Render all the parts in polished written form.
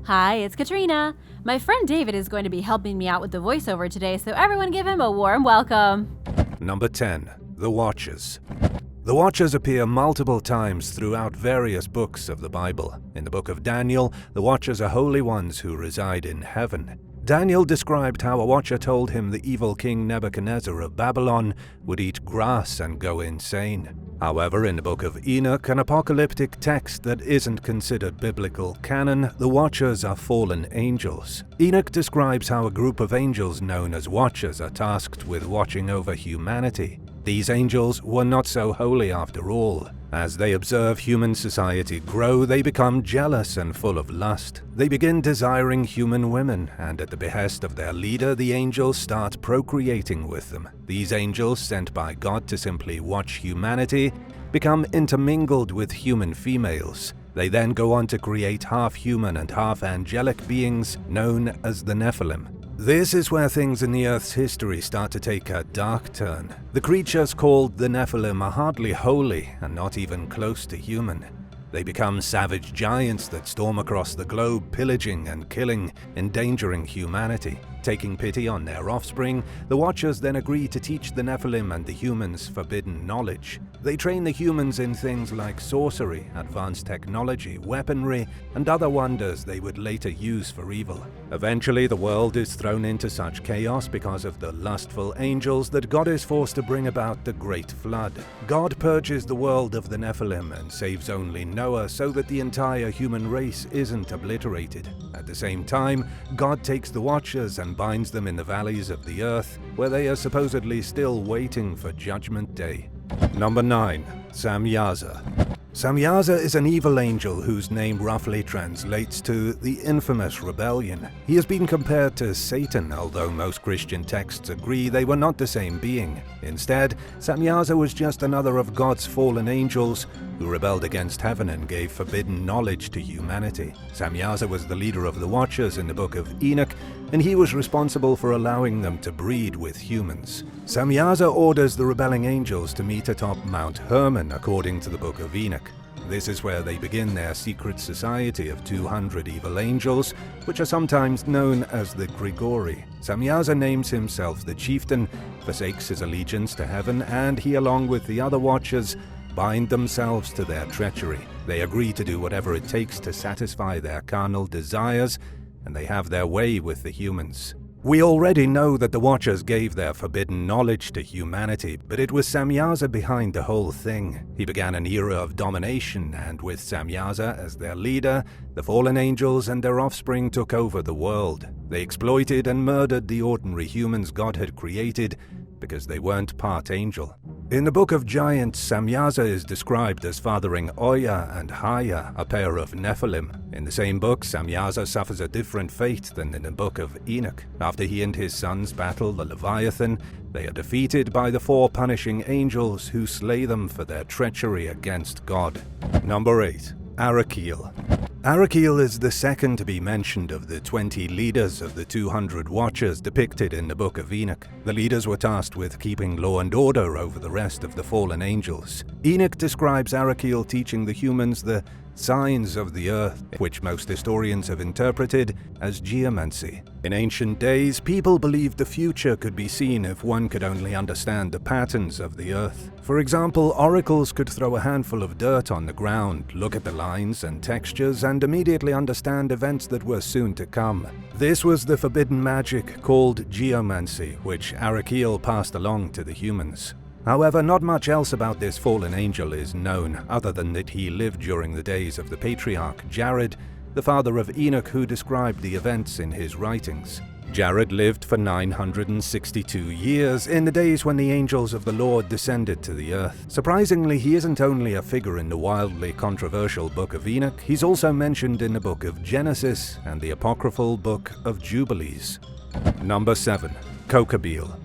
Hi, it's Katrina. My friend David is going to be helping me out with the voiceover today, so everyone give him a warm welcome. Number 10. The Watchers. The Watchers appear multiple times throughout various books of the Bible. In the book of Daniel, the Watchers are holy ones who reside in heaven. Daniel described how a Watcher told him the evil king Nebuchadnezzar of Babylon would eat grass and go insane. However, in the book of Enoch, an apocalyptic text that isn't considered biblical canon, the Watchers are fallen angels. Enoch describes how a group of angels known as Watchers are tasked with watching over humanity. These angels were not so holy after all. As they observe human society grow, they become jealous and full of lust. They begin desiring human women, and at the behest of their leader, the angels start procreating with them. These angels, sent by God to simply watch humanity, become intermingled with human females. They then go on to create half-human and half-angelic beings known as the Nephilim. This is where things in the Earth's history start to take a dark turn. The creatures called the Nephilim are hardly holy and not even close to human. They become savage giants that storm across the globe, pillaging and killing, endangering humanity. Taking pity on their offspring, the Watchers then agree to teach the Nephilim and the humans forbidden knowledge. They train the humans in things like sorcery, advanced technology, weaponry, and other wonders they would later use for evil. Eventually, the world is thrown into such chaos because of the lustful angels that God is forced to bring about the Great Flood. God purges the world of the Nephilim and saves only Noah so that the entire human race isn't obliterated. At the same time, God takes the Watchers and binds them in the valleys of the earth, where they are supposedly still waiting for Judgment Day. Number 9. Samyaza. Samyaza is an evil angel whose name roughly translates to the infamous rebellion. He has been compared to Satan, although most Christian texts agree they were not the same being. Instead, Samyaza was just another of God's fallen angels who rebelled against heaven and gave forbidden knowledge to humanity. Samyaza was the leader of the Watchers in the book of Enoch, and he was responsible for allowing them to breed with humans. Samyaza orders the rebelling angels to meet atop Mount Hermon, according to the book of Enoch. This is where they begin their secret society of 200 evil angels, which are sometimes known as the Grigori. Samyaza names himself the chieftain, forsakes his allegiance to heaven, and he, along with the other Watchers, bind themselves to their treachery. They agree to do whatever it takes to satisfy their carnal desires, and they have their way with the humans. We already know that the Watchers gave their forbidden knowledge to humanity, but it was Samyaza behind the whole thing. He began an era of domination, and with Samyaza as their leader, the fallen angels and their offspring took over the world. They exploited and murdered the ordinary humans God had created because they weren't part angel. In the book of Giants, Samyaza is described as fathering Oya and Haya, a pair of Nephilim. In the same book, Samyaza suffers a different fate than in the book of Enoch. After he and his sons battle the Leviathan, they are defeated by the 4 punishing angels who slay them for their treachery against God. Number 8. Arakil. Arakil is the second to be mentioned of the 20 leaders of the 200 Watchers depicted in the book of Enoch. The leaders were tasked with keeping law and order over the rest of the fallen angels. Enoch describes Arakil teaching the humans the signs of the earth, which most historians have interpreted as geomancy. In ancient days, people believed the future could be seen if one could only understand the patterns of the earth. For example, oracles could throw a handful of dirt on the ground, look at the lines and textures, and immediately understand events that were soon to come. This was the forbidden magic called geomancy, which Arakil passed along to the humans. However, not much else about this fallen angel is known, other than that he lived during the days of the patriarch Jared, the father of Enoch, who described the events in his writings. Jared lived for 962 years, in the days when the angels of the Lord descended to the earth. Surprisingly, he isn't only a figure in the wildly controversial book of Enoch, he's also mentioned in the book of Genesis and the apocryphal book of Jubilees. Number 7. Kokobiel.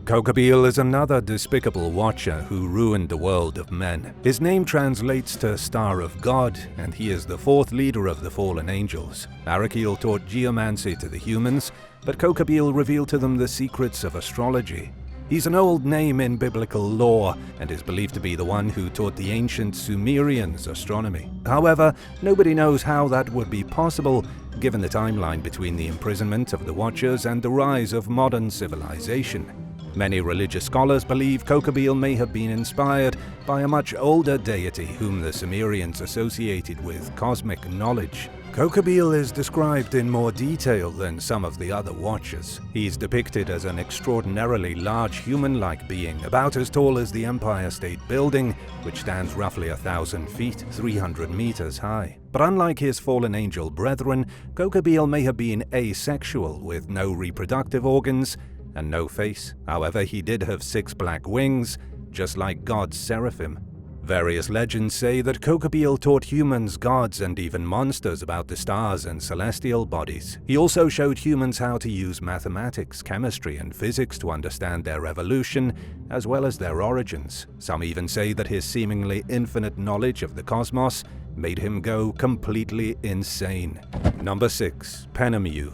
Kokobiel is another despicable Watcher who ruined the world of men. His name translates to Star of God, and he is the 4th leader of the fallen angels. Arakil taught geomancy to the humans, but Kokobiel revealed to them the secrets of astrology. He's an old name in biblical lore and is believed to be the one who taught the ancient Sumerians astronomy. However, nobody knows how that would be possible given the timeline between the imprisonment of the Watchers and the rise of modern civilization. Many religious scholars believe Kokobiel may have been inspired by a much older deity whom the Sumerians associated with cosmic knowledge. Kokobiel is described in more detail than some of the other Watchers. He's depicted as an extraordinarily large human-like being, about as tall as the Empire State Building, which stands roughly 1,000 feet, 300 meters high. But unlike his fallen angel brethren, Kokobiel may have been asexual, with no reproductive organs and no face. However, he did have 6 black wings, just like God's seraphim. Various legends say that Kokobiel taught humans, gods, and even monsters about the stars and celestial bodies. He also showed humans how to use mathematics, chemistry, and physics to understand their evolution, as well as their origins. Some even say that his seemingly infinite knowledge of the cosmos made him go completely insane. Number 6. Panama.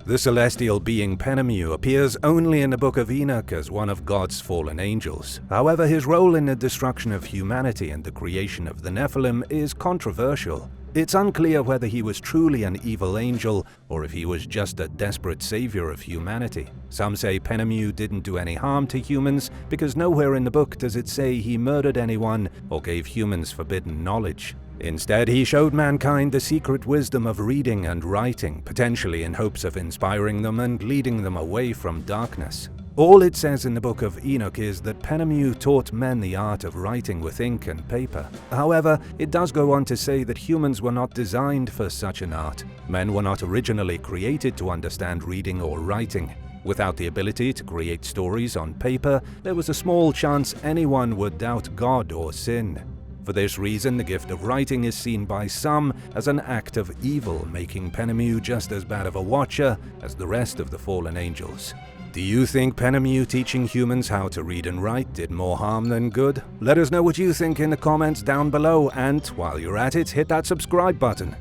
The celestial being Panama appears only in the Book of Enoch as one of God's fallen angels. However, his role in the destruction of humanity and the creation of the Nephilim is controversial. It's unclear whether he was truly an evil angel or if he was just a desperate savior of humanity. Some say Panama didn't do any harm to humans because nowhere in the book does it say he murdered anyone or gave humans forbidden knowledge. Instead, he showed mankind the secret wisdom of reading and writing, potentially in hopes of inspiring them and leading them away from darkness. All it says in the Book of Enoch is that Panama taught men the art of writing with ink and paper. However, it does go on to say that humans were not designed for such an art. Men were not originally created to understand reading or writing. Without the ability to create stories on paper, there was a small chance anyone would doubt God or sin. For this reason, the gift of writing is seen by some as an act of evil, making Panama just as bad of a watcher as the rest of the fallen angels. Do you think Panama teaching humans how to read and write did more harm than good? Let us know what you think in the comments down below, and while you're at it, hit that subscribe button.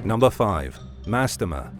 Number 5. Mastermind.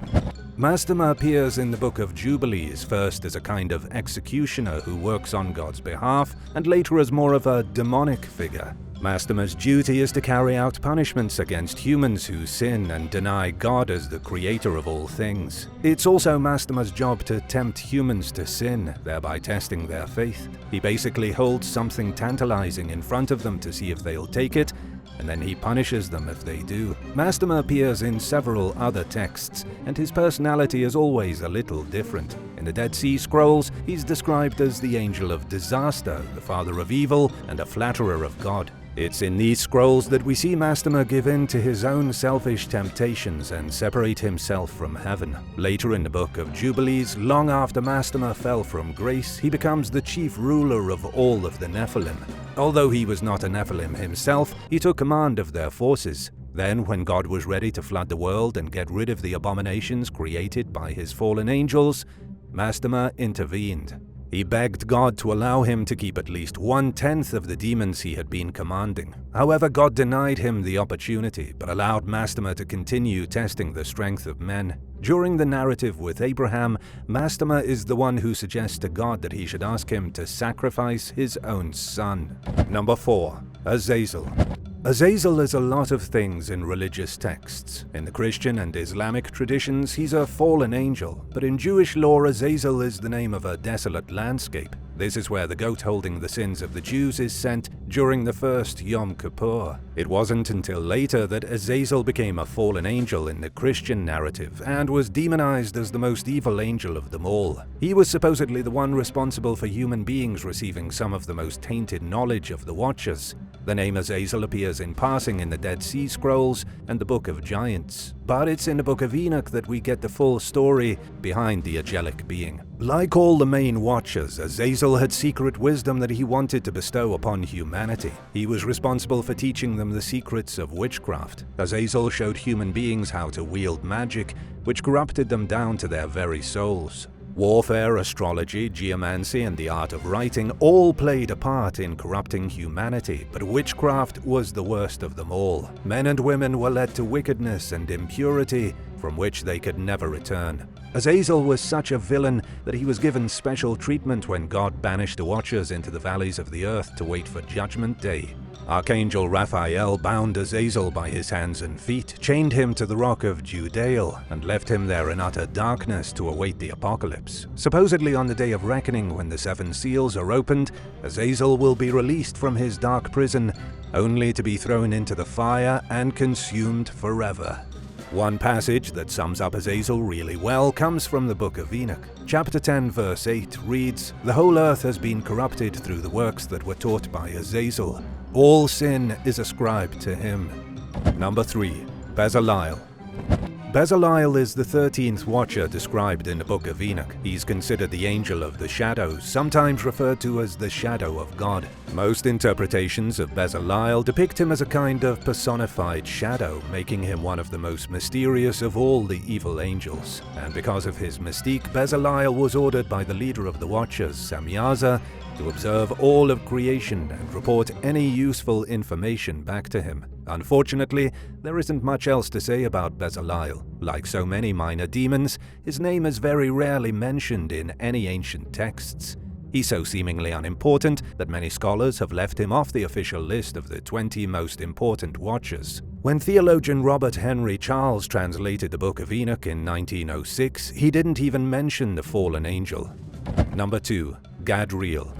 Mastermind appears in the Book of Jubilees, first as a kind of executioner who works on God's behalf, and later as more of a demonic figure. Mastermind's duty is to carry out punishments against humans who sin and deny God as the creator of all things. It's also Mastermind's job to tempt humans to sin, thereby testing their faith. He basically holds something tantalizing in front of them to see if they'll take it, and then he punishes them if they do. Mastermind appears in several other texts, and his personality is always a little different. In the Dead Sea Scrolls, he's described as the angel of disaster, the father of evil, and a flatterer of God. It's in these scrolls that we see Mastermind give in to his own selfish temptations and separate himself from heaven. Later in the Book of Jubilees, long after Mastermind fell from grace, he becomes the chief ruler of all of the Nephilim. Although he was not a Nephilim himself, he took command of their forces. Then, when God was ready to flood the world and get rid of the abominations created by his fallen angels, Mastermind intervened. He begged God to allow him to keep at least 1/10 of the demons he had been commanding. However, God denied him the opportunity, but allowed Mastermind to continue testing the strength of men. During the narrative with Abraham, Mastermind is the one who suggests to God that he should ask him to sacrifice his own son. Number 4. Azazel. Azazel is a lot of things in religious texts. In the Christian and Islamic traditions, he's a fallen angel, but in Jewish lore, Azazel is the name of a desolate landscape. This is where the goat holding the sins of the Jews is sent during the first Yom Kippur. It wasn't until later that Azazel became a fallen angel in the Christian narrative and was demonized as the most evil angel of them all. He was supposedly the one responsible for human beings receiving some of the most tainted knowledge of the Watchers. The name Azazel appears in passing in the Dead Sea Scrolls and the Book of Giants, but it's in the Book of Enoch that we get the full story behind the angelic being. Like all the main Watchers, Azazel had secret wisdom that he wanted to bestow upon humanity. He was responsible for teaching them the secrets of witchcraft. Azazel showed human beings how to wield magic, which corrupted them down to their very souls. Warfare, astrology, geomancy, and the art of writing all played a part in corrupting humanity, but witchcraft was the worst of them all. Men and women were led to wickedness and impurity from which they could never return. Azazel was such a villain that he was given special treatment when God banished the Watchers into the valleys of the earth to wait for Judgment Day. Archangel Raphael bound Azazel by his hands and feet, chained him to the rock of Judael, and left him there in utter darkness to await the apocalypse. Supposedly on the day of reckoning, when the 7 seals are opened, Azazel will be released from his dark prison, only to be thrown into the fire and consumed forever. One passage that sums up Azazel really well comes from the book of Enoch. Chapter 10 verse 8 reads, "The whole earth has been corrupted through the works that were taught by Azazel. All sin is ascribed to him." Number 3. Basilis. Basilis is the 13th Watcher described in the book of Enoch. He's considered the angel of the shadows, sometimes referred to as the shadow of God. Most interpretations of Basilis depict him as a kind of personified shadow, making him one of the most mysterious of all the evil angels. And because of his mystique, Basilis was ordered by the leader of the Watchers, Samyaza, to observe all of creation and report any useful information back to him. Unfortunately, there isn't much else to say about Basilis. Like so many minor demons, his name is very rarely mentioned in any ancient texts. He's so seemingly unimportant that many scholars have left him off the official list of the 20 most important Watchers. When theologian Robert Henry Charles translated the Book of Enoch in 1906, he didn't even mention the fallen angel. Number 2. Gadriel.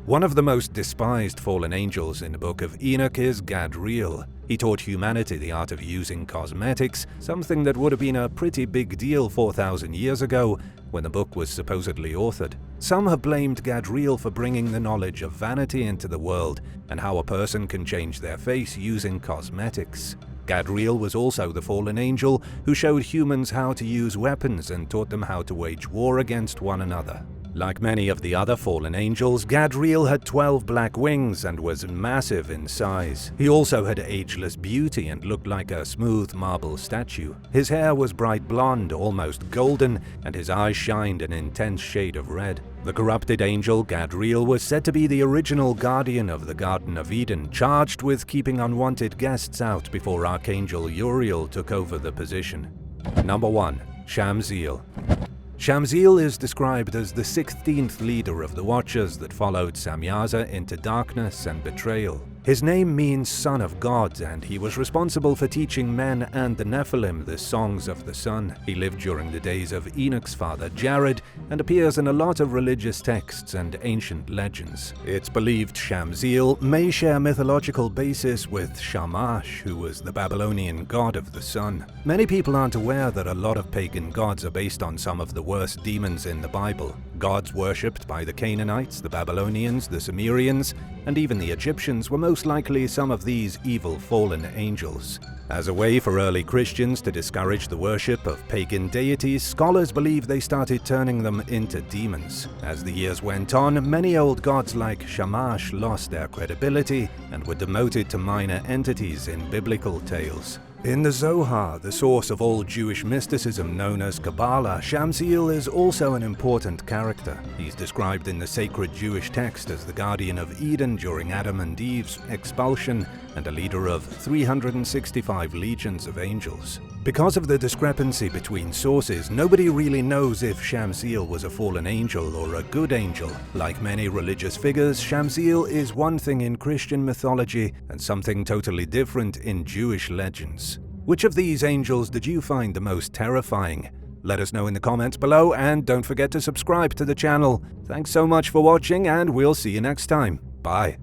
One of the most despised fallen angels in the Book of Enoch is Gadriel. He taught humanity the art of using cosmetics, something that would have been a pretty big deal 4,000 years ago when the book was supposedly authored. Some have blamed Gadriel for bringing the knowledge of vanity into the world and how a person can change their face using cosmetics. Gadriel was also the fallen angel who showed humans how to use weapons and taught them how to wage war against one another. Like many of the other fallen angels, Gadriel had 12 black wings and was massive in size. He also had ageless beauty and looked like a smooth marble statue. His hair was bright blonde, almost golden, and his eyes shined an intense shade of red. The corrupted angel Gadriel was said to be the original guardian of the Garden of Eden, charged with keeping unwanted guests out before Archangel Uriel took over the position. Number 1. Shamziel. Shamziel is described as the 16th leader of the Watchers that followed Samyaza into darkness and betrayal. His name means son of God, and he was responsible for teaching men and the Nephilim the songs of the sun. He lived during the days of Enoch's father Jared and appears in a lot of religious texts and ancient legends. It's believed Shamziel may share mythological basis with Shamash, who was the Babylonian god of the sun. Many people aren't aware that a lot of pagan gods are based on some of the worst demons in the Bible. Gods worshipped by the Canaanites, the Babylonians, the Sumerians, and even the Egyptians were most likely some of these evil fallen angels. As a way for early Christians to discourage the worship of pagan deities, scholars believe they started turning them into demons. As the years went on, many old gods like Shamash lost their credibility and were demoted to minor entities in biblical tales. In the Zohar, the source of all Jewish mysticism known as Kabbalah, Shamziel is also an important character. He's described in the sacred Jewish text as the guardian of Eden during Adam and Eve's expulsion and a leader of 365 legions of angels. Because of the discrepancy between sources, nobody really knows if Shamziel was a fallen angel or a good angel. Like many religious figures, Shamziel is one thing in Christian mythology and something totally different in Jewish legends. Which of these angels did you find the most terrifying? Let us know in the comments below, and don't forget to subscribe to the channel. Thanks so much for watching, and we'll see you next time. Bye.